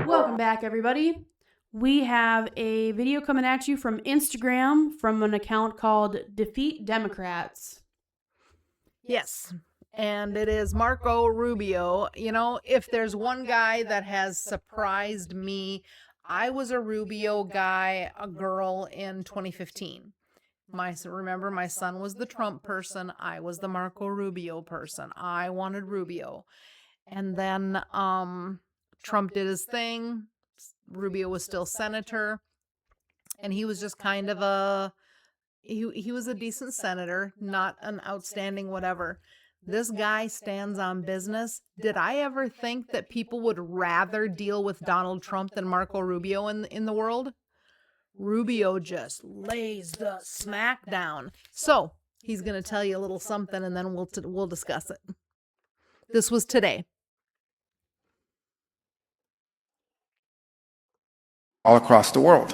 Welcome back, everybody. We have a video coming at you from Instagram from an account called Defeat Democrats. Yes. And it is Marco Rubio. You know, if there's one guy that has surprised me, I was a Rubio guy, a girl in 2015. Remember, my son was the Trump person. I was the Marco Rubio person. I wanted Rubio. And then Trump did his thing. Rubio was still senator. And he was just kind of he was a decent senator, not an outstanding whatever. This guy stands on business. Did I ever think that people would rather deal with Donald Trump than Marco Rubio in the world? Rubio just lays the smack down. So he's going to tell you a little something, and then we'll discuss it. This was today. All across the world.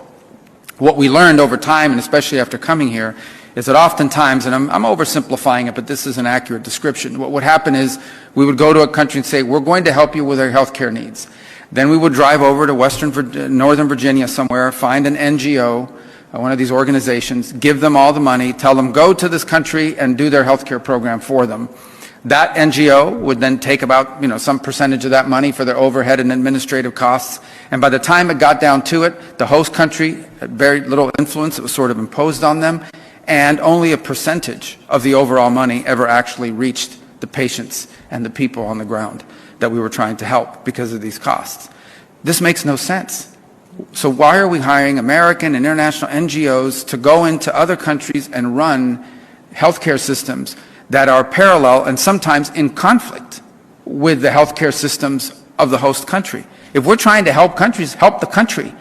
What we learned over time, and especially after coming here, is that oftentimes, and I'm oversimplifying it, but this is an accurate description, what would happen is we would go to a country and say, we're going to help you with your health care needs. Then we would drive over to Northern Virginia somewhere, find an NGO, one of these organizations, give them all the money, tell them go to this country and do their health care program for them. That NGO would then take about, some percentage of that money for their overhead and administrative costs. And by the time it got down to it, the host country had very little influence. It was sort of imposed on them. And only a percentage of the overall money ever actually reached the patients and the people on the ground that we were trying to help because of these costs. This makes no sense. So why are we hiring American and international NGOs to go into other countries and run healthcare systems that are parallel and sometimes in conflict with the healthcare systems of the host country? If we're trying to help countries, help the country.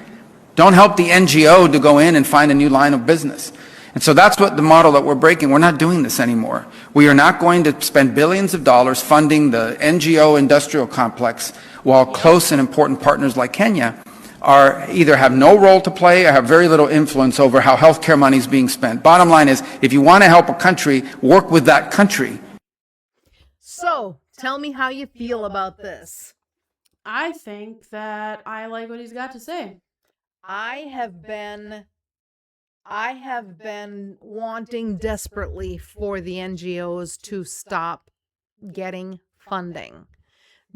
Don't help the NGO to go in and find a new line of business. And so that's what the model that we're breaking. We're not doing this anymore. We are not going to spend billions of dollars funding the NGO industrial complex while close and important partners like Kenya are either have no role to play or have very little influence over how healthcare money is being spent. Bottom line is, if you want to help a country, work with that country. So, tell me how you feel about this. I think that I like what he's got to say. I have been wanting desperately for the NGOs to stop getting funding,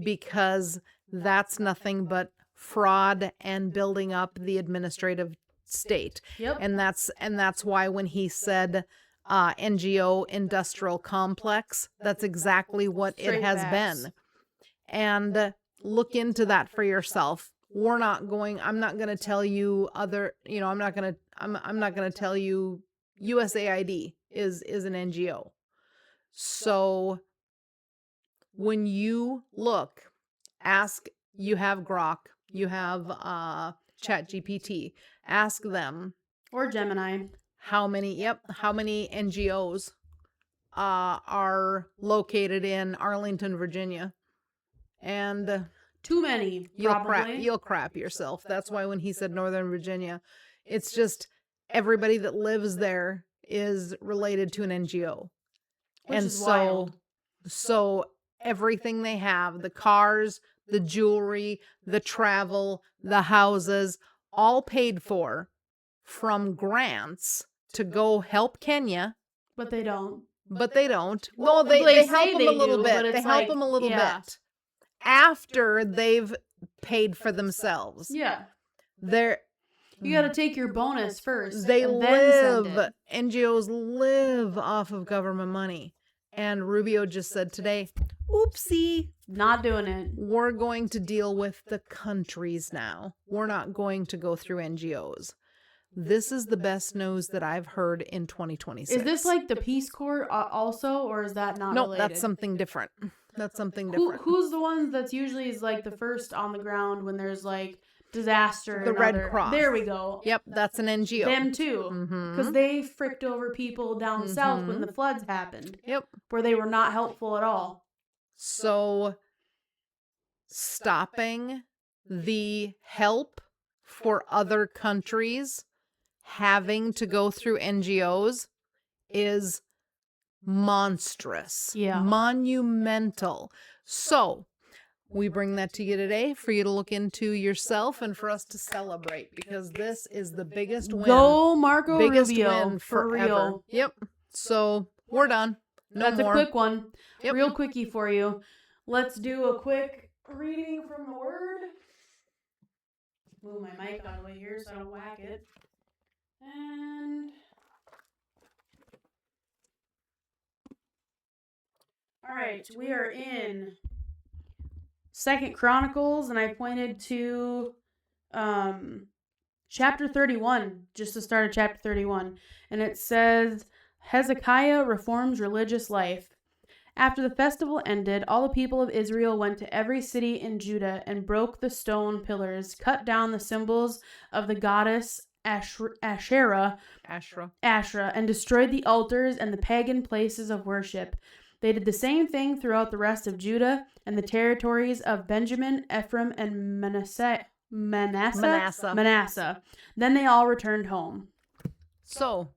because that's nothing but fraud and building up the administrative state. Yep. And that's why when he said NGO industrial complex, that's exactly what it has been. And look into that for yourself. I'm not going to tell you I'm not going to tell you USAID is an NGO. So when you look, you have Grok, you have ChatGPT, ask them, or Gemini, how many NGOs are located in Arlington, Virginia. And too many, probably. You'll crap yourself. That's why when he said Northern Virginia, it's just everybody that lives there is related to an NGO. Which is wild. So everything they have, the cars, the jewelry, the travel, the houses, all paid for from grants to go help Kenya. But they don't. Well, they help them a little bit. They help them a little bit. After they've paid for themselves. Yeah. You got to take your bonus first. NGOs live off of government money. And Rubio just said today, oopsie. Not doing it. We're going to deal with the countries now. We're not going to go through NGOs. This is the best news that I've heard in 2026. Is this like the Peace Corps also, or is that not related? No, that's something different. That's something different. Who's the one that's usually is like the first on the ground when there's like disaster? The Red Cross. There we go. Yep, that's an NGO. Them too. Because they fricked over people down south when the floods happened. Yep. Where they were not helpful at all. So, stopping the help for other countries having to go through NGOs is monstrous, Yeah. monumental. So we bring that to you today for you to look into yourself and for us to celebrate, because this is the biggest win. Go Marco biggest Rubio, win for forever. real. Yep. So we're done. No That's more. a quick one. Yep. Real quickie for you. Let's do a quick reading from the Word. Move my mic out of the way here so I don't whack it. And all right, we are in 2nd Chronicles, and I pointed to chapter 31, just to start at chapter 31. And it says, Hezekiah reforms religious life. After the festival ended, all the people of Israel went to every city in Judah and broke the stone pillars, cut down the symbols of the goddess Asherah, and destroyed the altars and the pagan places of worship. They did the same thing throughout the rest of Judah and the territories of Benjamin, Ephraim, and Manasseh. Then they all returned home. So,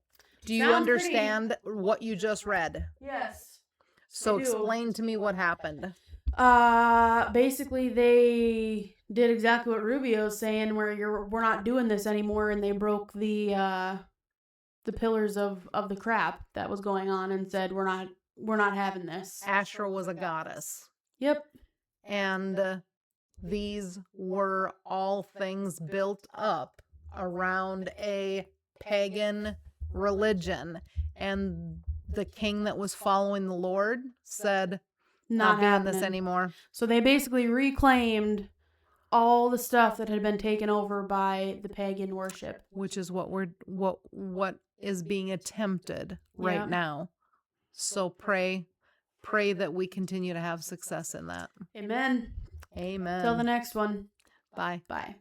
do you Sounds understand what you just read? Yes. So I do. explain to me what happened. Basically they did exactly what Rubio's saying, where we're not doing this anymore, and they broke the pillars of the crap that was going on and said we're not having this. Asherah was a goddess. Yep. And these were all things built up around a pagan religion. And the king that was following the Lord said, not doing this anymore. So they basically reclaimed all the stuff that had been taken over by the pagan worship, which is what is being attempted right now. So pray that we continue to have success in that. Amen. Amen. Till the next one. Bye. Bye.